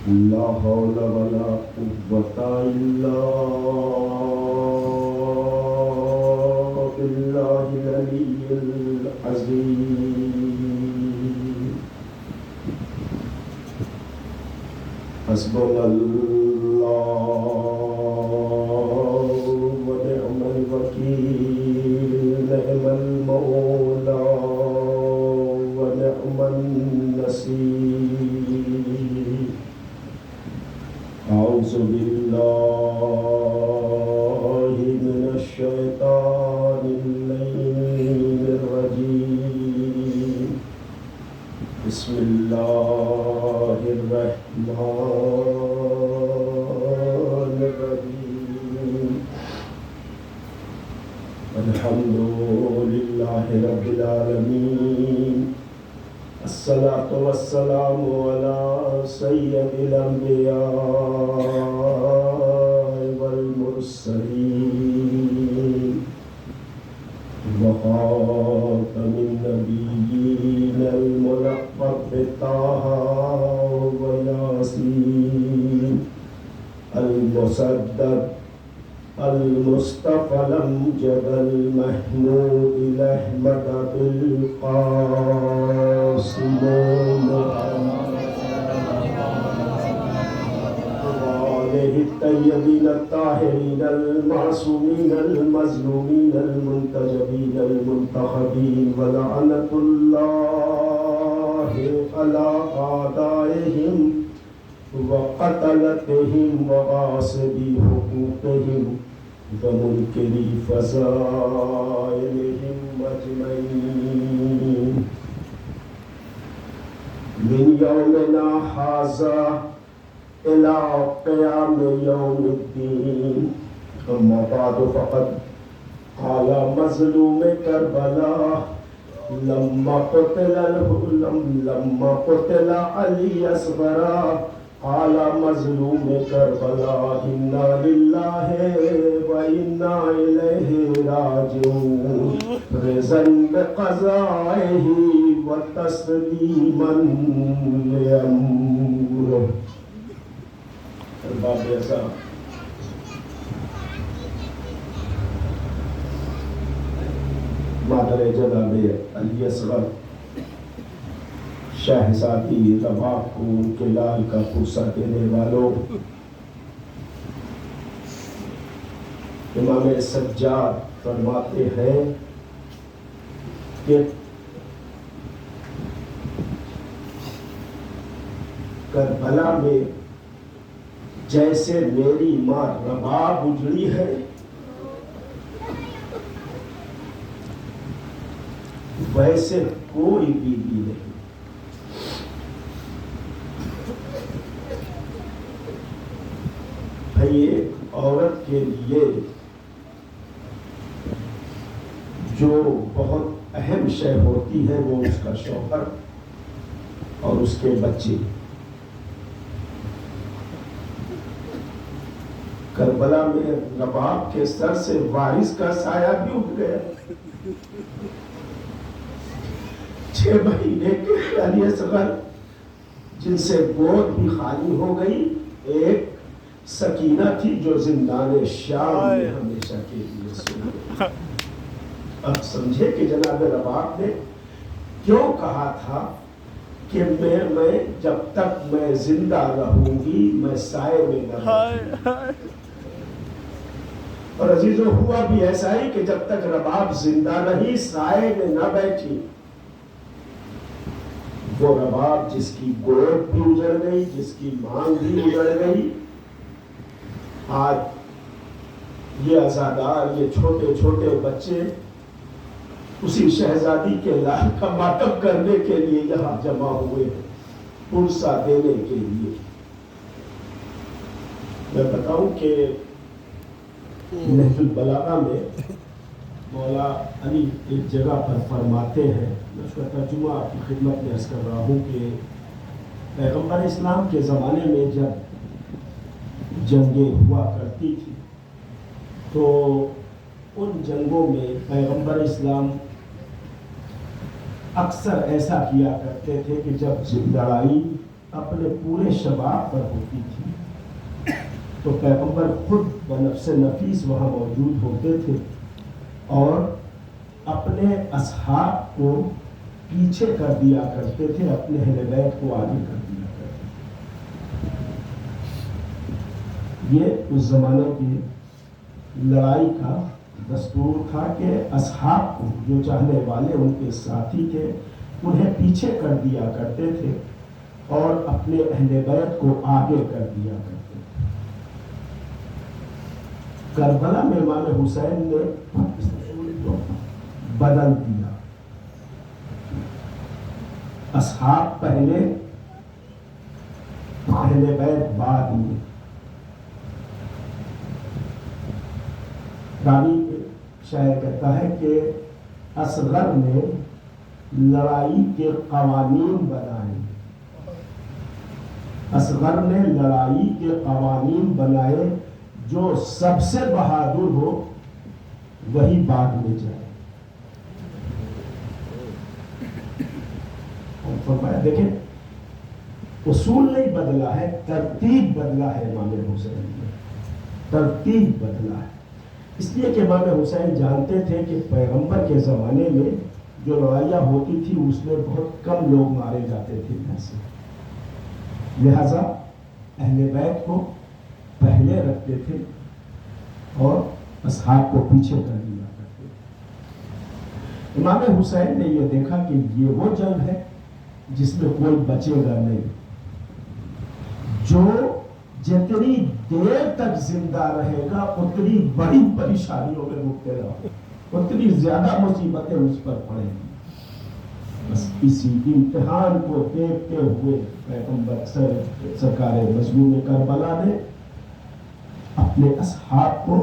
لا حول ولا قوة إلا بالله العلي العظيم. حسبنا الله ونعم الوكيل، نعم المولى ونعم النصير. أعوذ بالله من الشيطان اللعين الرجيم. بسم الله الرحمن الرحيم. الحمد لله رب العالمين، الصلاة والسلام على سيد الأنبياء والمرسلين وخاتم النبيين الملقب بطه وياسين، المصدق المصطفى الأمجد المحمود الأحمد بالقاسم وآله الطيبين الطاهرين المعصومين المظلومين المنتجبين المنتخبين، ولعنة الله على أعدائهم وقتلتهم وغاصبي حقوقهم ومنكري فضائلهم أجمعين من يومنا هذا إلى قيام يوم الدين. أما بعد فقد قال مظلوم كربلاء لما قتل علي أصغرا، قال مظلوم کربلا انا للہ وإنا إلیہ راجعون، رضا بقضائہ وتسلیما لأمرہ. ارباب ایسا مادر جناب علی اصغر شہزادی رباب کو ان کے لال کا پرسہ دینے والوں، امام سجاد فرماتے ہیں کہ کربلا میں جیسے میری ماں رباب اجڑی ہے، ویسے کوئی بیوی نہیں. ایک عورت کے لیے جو بہت اہم شے ہوتی ہے وہ اس کا شوہر اور اس کے بچے. کربلا میں رباب کے سر سے وارث کا سایہ بھی اٹھ گیا. 6 مہینے کے علی اصغر جن سے گود بھی خالی ہو گئی، ایک سکینہ تھی جو زندان شام میں ہمیشہ کے لیے سو گئی. اب سمجھے کہ جناب رباب نے کیوں کہا تھا کہ میں جب تک میں زندہ رہوں گی میں سائے میں نہ بیٹھوں. اور عزیزو ہوا بھی ایسا ہی کہ جب تک رباب زندہ رہی سائے میں نہ بیٹھی. وہ رباب جس کی گود بھی اجڑ گئی، جس کی مانگ بھی اجڑ گئی، آج یہ عزادار، یہ چھوٹے چھوٹے بچے اسی شہزادی کے لال کا ماتم کرنے کے لیے یہاں جمع ہوئے ہیں، پرسہ دینے کے لیے. میں بتاؤں کہ نہج البلاغہ میں مولا علی ایک جگہ پر فرماتے ہیں، میں اس کا ترجمہ آپ کی خدمت میں عرض کر رہا ہوں کہ پیغمبر اسلام کے زمانے میں جب جنگیں ہوا کرتی تھی تو ان جنگوں میں پیغمبر اسلام اکثر ایسا کیا کرتے تھے کہ جب لڑائی اپنے پورے شباب پر ہوتی تھی تو پیغمبر خود بنفس نفیس وہاں موجود ہوتے تھے اور اپنے اصحاب کو پیچھے کر دیا کرتے تھے، اپنے اہل بیت کو آگے کر دیا کرتے تھے۔ یہ اس زمانے کی لڑائی کا دستور تھا کہ اصحاب کو، جو چاہنے والے ان کے ساتھی تھے، انہیں پیچھے کر دیا کرتے تھے اور اپنے اہل بیت کو آگے کر دیا کرتے تھے۔ کربلا میں امام حسین نے اس اصول کو بدل دیا، اصحاب پہلے، اہل بیت بعد میں۔ راوی شاعر کہتا ہے کہ اصغر نے لڑائی کے قوانین بنائے، اصغر نے لڑائی کے قوانین بنائے، جو سب سے بہادر ہو وہی بعد میں جائے۔ فرمایا دیکھیں اصول نہیں بدلا ہے، ترتیب بدلا ہے امام حسین نے، ترتیب بدلا ہے۔ اس لیے کہ امام حسین جانتے تھے کہ پیغمبر کے زمانے میں جو لڑائیاں ہوتی تھی اس میں بہت کم لوگ مارے جاتے تھے ایسے، لہذا اہل بیت کو پہلے رکھتے تھے اور اصحاب کو پیچھے کر دیا کرتے تھے۔ امام حسین نے یہ دیکھا کہ یہ وہ جنگ ہے جس میں کوئی بچے گا نہیں، جو جتنی دیر تک زندہ رہے گا اتنی بڑی پریشانیوں میں مبتلا ہوگا، اتنی زیادہ مصیبتیں اس پر پڑیں گی۔ بس اسی امتحان کو دیکھتے ہوئے پیغمبر سرکار مظلوم کربلا نے اپنے اصحاب کو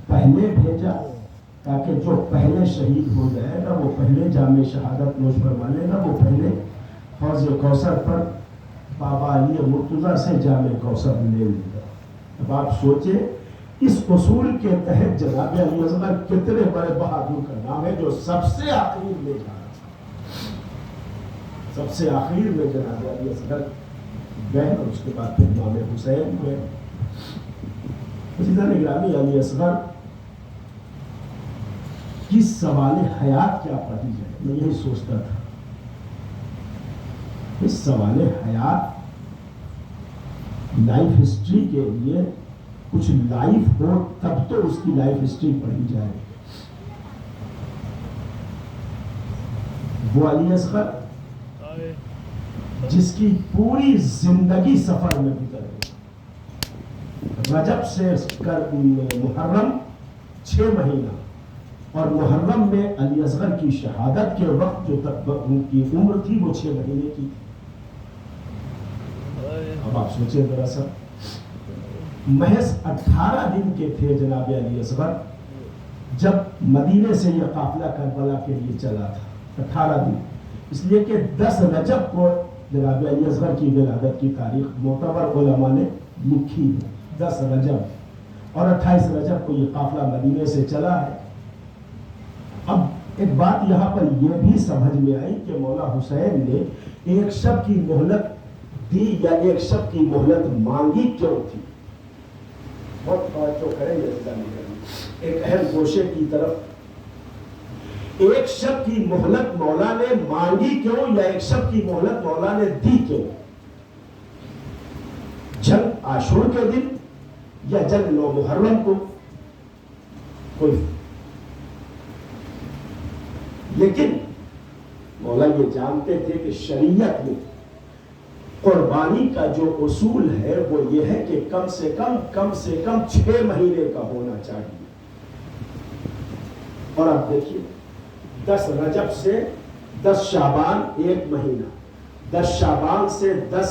پہلے بھیجا تاکہ جو پہلے شہید ہو جائے گا، وہ پہلے جام شہادت نوش فرما لے گا، وہ پہلے حوض کوثر پر بابا علی مرتضیٰ سے جام کوثر لے لے گا۔ اب آپ سوچیں اس اصول کے تحت جناب علی اصغر کتنے بڑے بہادر کا نام ہے، جو سب سے آخر میں جا رہا، سب سے آخر میں جناب علی اصغر گئے اور اس کے بعد پھر امام حسین ہوئے۔ عزیزان گرامی، علی اصغر کی سوال حیات کیا پڑھی جائے، میں یہی سوچتا تھا۔ اس سوال حیات لائف ہسٹری کے لیے کچھ لائف ہو تب تو اس کی لائف ہسٹری پڑھی جائے۔ وہ علی اصغر جس کی پوری زندگی سفر میں گزر گئی، رجب سے محرم 6 مہینہ، اور محرم میں علی اصغر کی شہادت کے وقت جو تک ان کی عمر تھی وہ 6 مہینے کی تھی۔ اب آپ سوچیں ذرا سا، محض 18 دن کے تھے جناب علی اصغر جب مدینے سے یہ قافلہ کربلا کے لیے چلا تھا، 18 دن، اس لیے کہ 10 رجب کو جناب علی اصغر کی ولادت کی تاریخ معتبر علماء نے لکھی ہے، 10 رجب، اور 28 رجب کو یہ قافلہ مدینے سے چلا ہے۔ اب ایک بات یہاں پر یہ بھی سمجھ میں آئی کہ مولا حسین نے ایک شب کی مہلت دی یا ایک شب کی مہلت مانگی کیوں تھی؟ بہت توجہ کریں ایک اہم گوشے کی طرف، ایک شب کی مہلت مولا نے مانگی کیوں یا ایک شب کی مہلت مولا نے دی کیوں؟ جنگ عاشور کے دن یا جنگ 9 محرم کو، کوئی، لیکن مولا یہ جانتے تھے کہ شریعت میں قربانی کا جو اصول ہے وہ یہ ہے کہ کم سے کم 6 مہینے کا ہونا چاہیے۔ اور اب دیکھیے 10 رجب سے 10 شعبان 1 مہینہ، 10 شعبان سے 10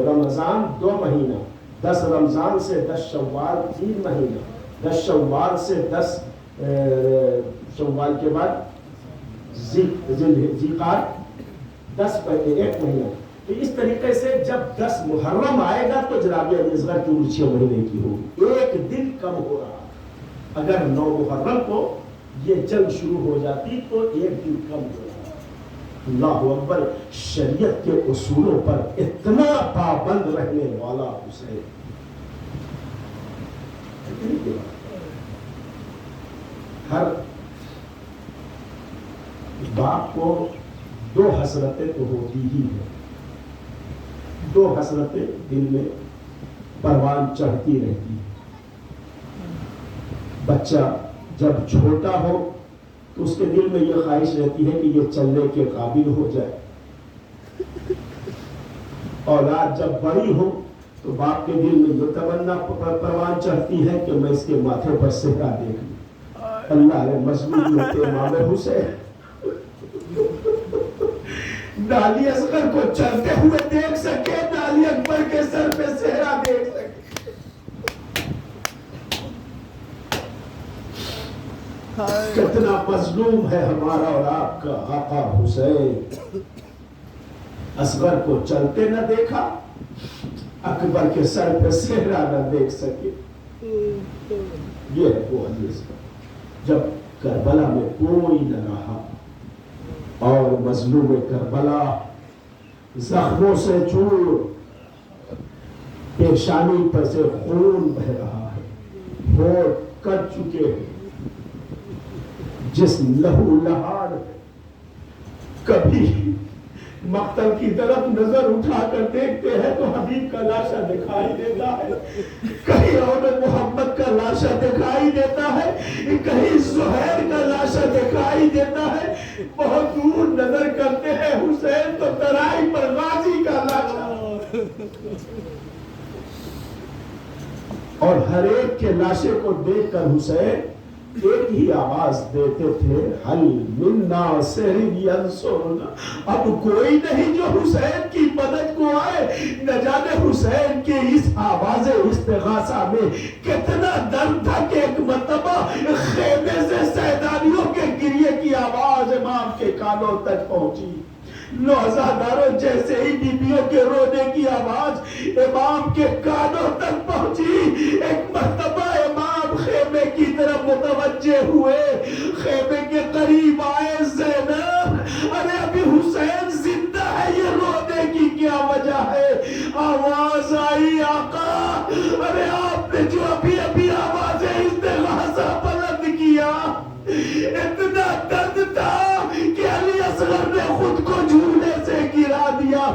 رمضان 2 مہینہ، 10 رمضان سے 10 شوال 3 مہینہ، 10 شوال سے 10 شوال کے بعد ذیقعدہ 10 پہلے 1 مہینہ۔ تو اس طریقے سے جب 10 محرم آئے گا تو جناب علی اصغر کی عمر 6 مہینے کی ہوگی، 1 دن کم ہو رہا۔ اگر 9 محرم کو یہ جنگ شروع ہو جاتی تو 1 دن کم ہو رہا۔ اللہ اکبر، شریعت کے اصولوں پر اتنا پابند رہنے والا حسین. ہر باپ کو دو حسرتیں تو ہوتی ہی ہیں، دو حسرتیں دل میں پروان چڑھتی رہتی ہیں. بچہ جب چھوٹا ہو تو اس کے دل میں یہ خواہش رہتی ہے کہ یہ چلنے کے قابل ہو جائے. اولاد جب بڑی ہو تو باپ کے دل میں یہ تمنا پروان چڑھتی ہے کہ میں اس کے ماتھے پر صحرا دیکھ لوں. اللہ نے مظلوم ہوتے امام حسین نہ علی اصغر کو چلتے ہوئے دیکھ سکے، نہ علی اکبر کے سر پہ صحرا دیکھ سکے. کتنا مظلوم ہے ہمارا اور آپ کا آقا حسین. اصغر کو چلتے نہ دیکھا، اکبر کے سر پہ صحرا نہ دیکھ سکے. یہ ہے وہ علی اصغر. جب کربلا میں کوئی نہ رہا اور مظلوم کربلا زخموں سے چور، پیشانی پر سے خون بہ رہا ہے، ہونٹ کٹ چکے ہیں، جسم لہو لہار ہے. کبھی مقتل کی طرف نظر اٹھا کر دیکھتے ہیں تو حبیب کا لاشا دکھائی دیتا ہے، کہیں اور محمد کا لاشا دکھائی دیتا ہے، کہیں زہیر کا لاشا دکھائی دیتا ہے. بہت دور نظر کرتے ہیں حسین تو ترائی پر غازی کا لاشا. اور ہر ایک کے لاشے کو دیکھ کر حسین ایک ہی آواز دیتے تھے، حل منا سہری ینصرنا. اب کوئی نہیں جو حسین کی مدد کو آئے. نہ جانے حسین کے اس آواز استغاثہ میں کتنا درد تھا کہ ایک مرتبہ خیمے سے سیدانیوں کے گریے کی آواز امام کے کانوں تک پہنچی. نوزاداروں جیسے ہی بیبیوں کے رونے کی آواز امام کے کانوں تک پہنچی. ایک مرتبہ امام خیمے کی طرف متوجہ ہوئے، خیمے کے قریب آئے. زینب، ارے ابھی حسین زندہ ہے، یہ رونے کی کیا وجہ ہے؟ آواز آئی، آقا ارے آپ نے جو ابھی ابھی آواز استغاثہ بلند کیا، اتنا درد تھا کہ علی اصغر نے خود کو جھولے سے گرا دیا.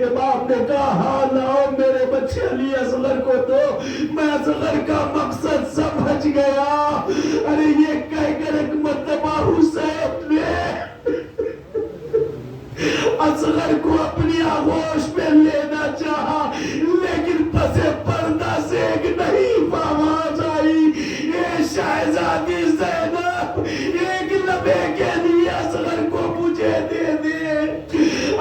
امام نے کہا ہاں لاؤ میرے بچے علی اصغر کو دو، میں اصغر کا مقصد سمجھ گیا. ارے یہ کہہ کر ایک مرتبہ حسین نے اصغر کو اپنی آغوش میں لینا چاہا، لیکن پسے پردہ سے ایک نحیف آواز آئی، اے شہزادی زینب ایک لمحے کے لیے اصغر کو مجھے دے دے.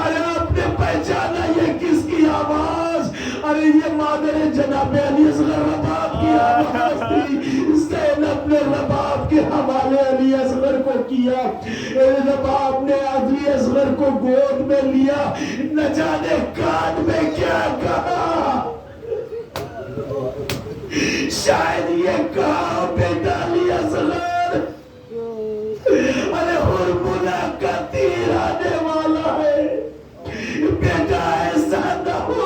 ارے آپ نے پہچانا یہ کس کی آواز؟ ارے یہ مادر جناب علی اصغر رباب کی آواز تھی. زینب نے رباب کے حوالے علی اصغر کو کیا. رباب نے علی اصغر کو گود میں لیا، نہ جانے کان میں کیا کہا. شاید یہ کہا بیٹا علی اصغر، ارے ہرملا کا تیر آنے والا ہے. بیٹا ایسا نہ ہو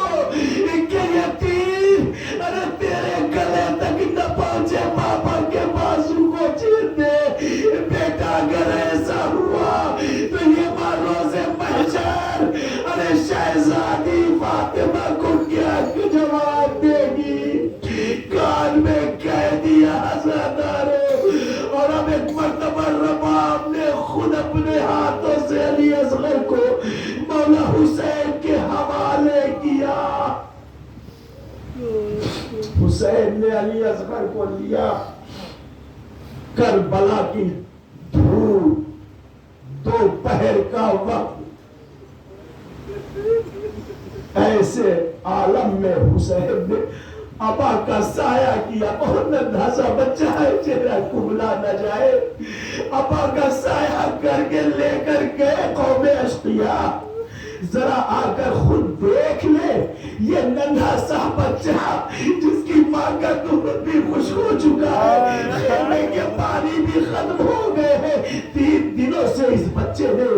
کہ یہ تیر ارے تیرے گلے تک نہ پہنچے، پاپا کے بازو کو چیر دے. بیٹا اگر ایسا ہوا تو یہ روز محشر ارے شہزادی فاطمہ کو کیا جواب دے گی؟ کان میں کہہ دیا حضرتارو. اور اب ایک مرتبہ رباب نے خود اپنے ہاتھوں سے علی اصغر کو مولا حسین کے حوالے کیا. حسین نے علی اصغر کو لیا. کربلا کی دھوپ، دوپہر کا وقت، ایسے عالم میں حسین نے ابا کا سایہ کیا. بہت ننھا سا بچہ ہے، چہرہ کبلا نہ جائے. ابا کا سایہ کر کے لے کر گئے قوم اشقیاء. ذرا آ کر خود دیکھ لے یہ ننھا سا بچہ جس کی ماں کا دودھ بھی خشک ہو چکا ہے، خیمے کے پانی بھی ختم ہو گئے ہیں. 3 دنوں سے اس بچے نے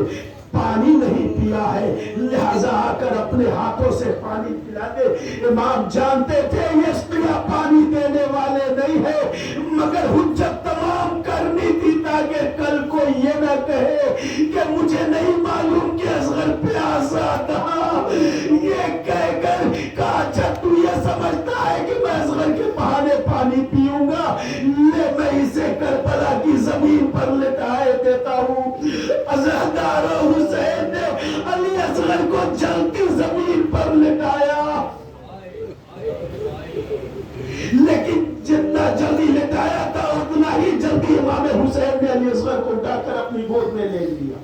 پانی نہیں پیا ہے، لہذا آ کر اپنے ہاتھوں سے پانی پلا دے۔ امام جانتے تھے یہ اشقیا پانی دینے والے نہیں ہے، مگر حجت تمام کرنی تھی تاکہ کل کو یہ نہ کہے کہ مجھے نہیں معلوم کہ اصغر پیاسا تھا۔ یہ کہہ کر کہا اچھا تو یہ سمجھتا ہے کہ میں اصغر کے بہانے پانی پیوں گا، لے میں اسے کربلا کی زمین پر لٹائے دیتا ہوں۔ عزادار حسین نے علی اصغر کو جلتی زمین پر لٹایا، لیکن جتنا جلدی لٹایا تھا اتنا ہی جلدی امام حسین نے علی اصغر کو اٹھا کر اپنی گود میں لے لیا۔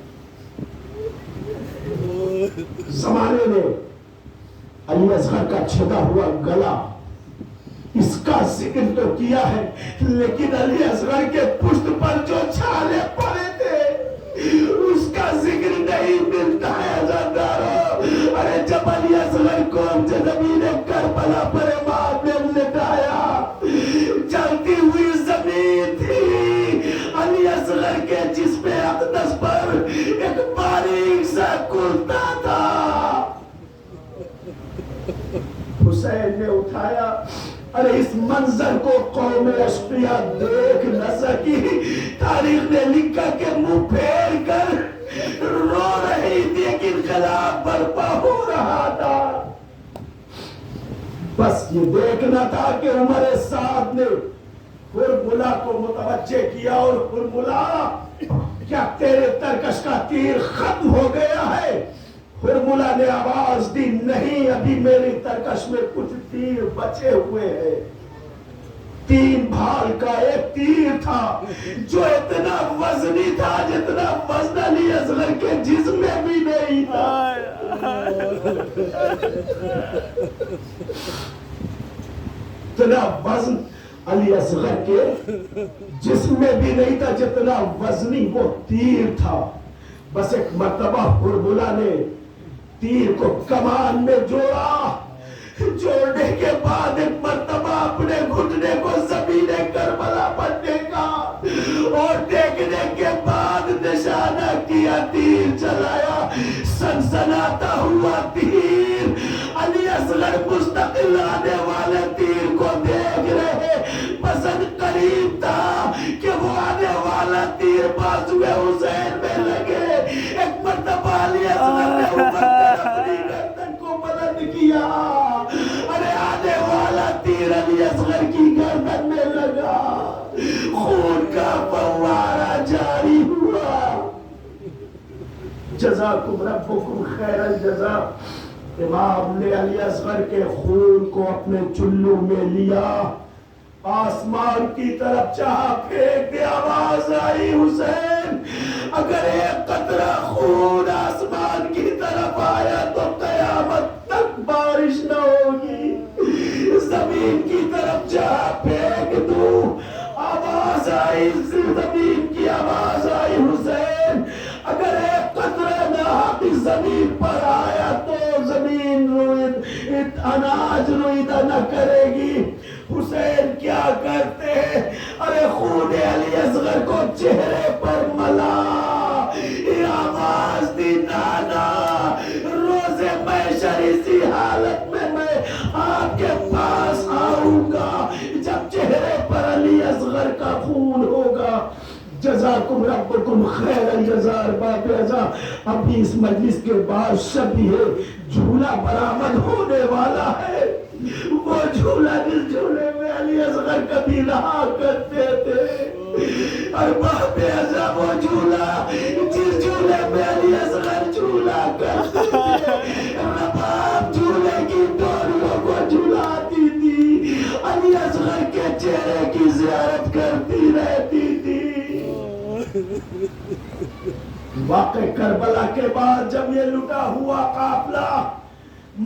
زمانے نے علی اصغر کا چھدا ہوا گلا اس کا ذکر تو کیا ہے، لیکن علی اصغر کے پشت پر جو چھالے پڑے تھے اس کا ذکر نہیں ملتا ہے۔ عزادارو، ارے جب علی اصغر کو زمین کربلا پر امام نے لٹایا، جلتی ہوئی زمین تھی، علی اصغر کے جسم اقدس پر ایک باریک سا کرتا تھا۔ حسین نے اٹھایا، ارے اس منظر کو قوم اشقیا دیکھ نہ سکی، تاریخ نے لکھا کہ منہ پھیر کر رو رہی تھی کہ انقلاب برپا ہو رہا تھا۔ بس یہ دیکھنا تھا کہ عمر سعد نے ہرملا کو متوجہ کیا، اور ہرملا کیا تیرے ترکش کا تیر ختم ہو گیا ہے؟ ہرملا نے آواز دی، نہیں ابھی میری ترکش میں کچھ تیر بچے ہوئے ہیں۔ 3 بھال کا ایک تیر تھا جو اتنا وزنی تھا جتنا وزن علی اصغر کے جسم میں بھی نہیں تھا۔ اتنا وزن علی اصغر کے جسم میں بھی نہیں تھا جتنا وزنی وہ تیر تھا۔ بس ایک مرتبہ ہرملا نے تیر کو کمان میں جوڑا، جوڑنے کے بعد ایک مرتبہ اپنے گھٹنے کو زمین کربلا پر ٹیکا، اور ٹیکنے کے بعد نشانہ کیا، تیر چلایا، سنسناتا ہوا تیر۔ علی اصغر مستقل آنے والے تیر کو دیکھ رہے، پسند قریب تھا کہ وہ آنے والا تیر بازو حسین میں لگے۔ ایک مرتبہ علی اصغر نے اوپر اپنی گردن کو بلند کیا، ارے آنے والا تیر علی اصغر کی گردن میں لگا، خون کا فوارہ جاری ہوا۔ جزاکم ربکم خیر الجزا۔ امام نے علی اصغر کے خون کو اپنے چلو میں لیا، آسمان کی طرف چاہا پھینک دیا، آواز آئی، حسین اگر ایک قطرہ خون آسمان کی طرف آیا تو قیامت تک بارش نہ ہوگی۔ زمین کی طرف چاہا پھینک دوں، آواز آئی، زمین کی آواز آئی، حسین اگر ایک قطرہ ناحق زمین پر آیا تو زمین اناج رویدہ نہ کرے گی۔ حسین کیا کرتے ہیں؟ ارے خون علی اصغر کو چہرے پر ملا، آواز دی، نانا روز محشر اسی حالت میں آپ کے پاس آؤں گا جب چہرے پر علی اصغر کا خون ہوگا۔ جزاکم ربکم خیر الجزا ارباب اعزا۔ ابھی اس مجلس کے بعد شب ہے، جھولا برآمد ہونے والا ہے، وہ جھولا جس جھولے میں علی اصغر کبھی رہا کرتے تھے، ارباب اعزا وہ جھولا جس جھولے میں علی اصغر جھولا کرتے تھے، رباب جھولے کی ڈوریوں کو جھولاتی تھی، علی اصغر کے چہرے کی زیارت کرتی رہتی تھی۔ واقع کربلا کے بعد جب یہ لٹا ہوا قافلہ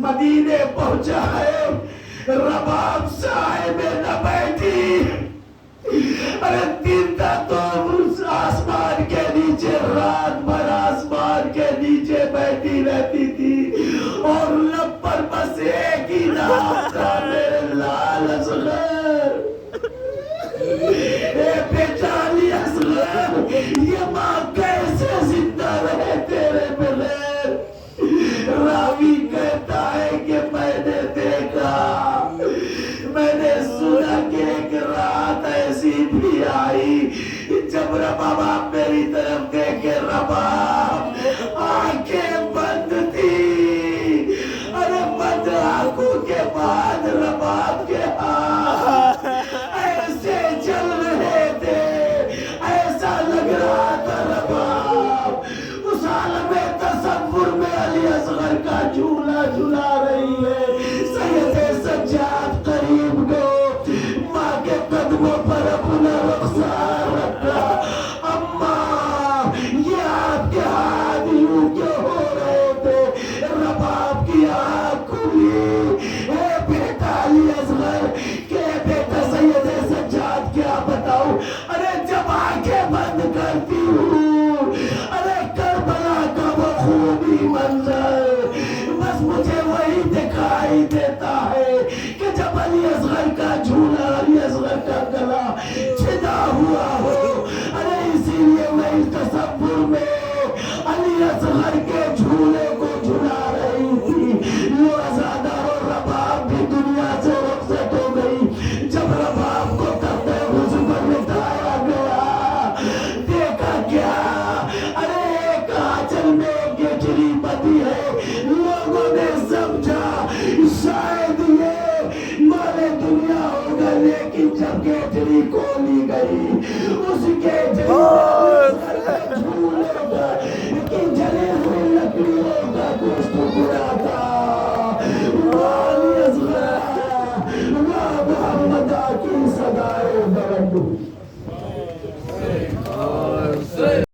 مدینے پہنچا ہے، رباب سائے میں نہ بیٹھی، ارے دن تھا تو آسمان کے نیچے، رات بھر آسمان کے نیچے بیٹھی رہتی تھی، اور لب پر بس ایک ہی نام تھا، میرے لال اصغر، اے بیٹا علی اصغر، یہ ماں کیسے زندہ رہے تیرے بغیر؟ جھولا جھلا رہی ہے. سید سجاد قریب گئے, ماں کے قدموں پر اپنا رخسار رکھا. اماں یہ آپ کے ہاتھ یوں کیوں ہو رہے تھے؟ رباب کی آنکھ کھلی. اے بیٹا علی اصغر, کہ بیٹا سید سجاد کیا بتاؤں؟ ارے جب آنکھیں بند کرتی ہوں, ارے کربلا کا وہ خوبی منظر بس مجھے وہی دکھائی دیتا ہے کہ جب علی اصغر کا جھولا, علی اصغر کا گلا چھدا ہوا ہو. ارے اسی لیے میں اس تصور میں علی اصغر کے جھولے کو جھلا رہی تھی. وہ آزادہ اور رباب بھی دنیا سے رخصت ہو گئی. جب رباب کو تختے حضور پر بٹھایا گیا, دیکھا کیا؟ ارے ایک آنچل میں ایک گٹری بندھی ہے. لوگوں نے سمجھا شاید یہ مال دنیا ہوگا, لیکن جب گٹری کھولی گئی, اس گٹری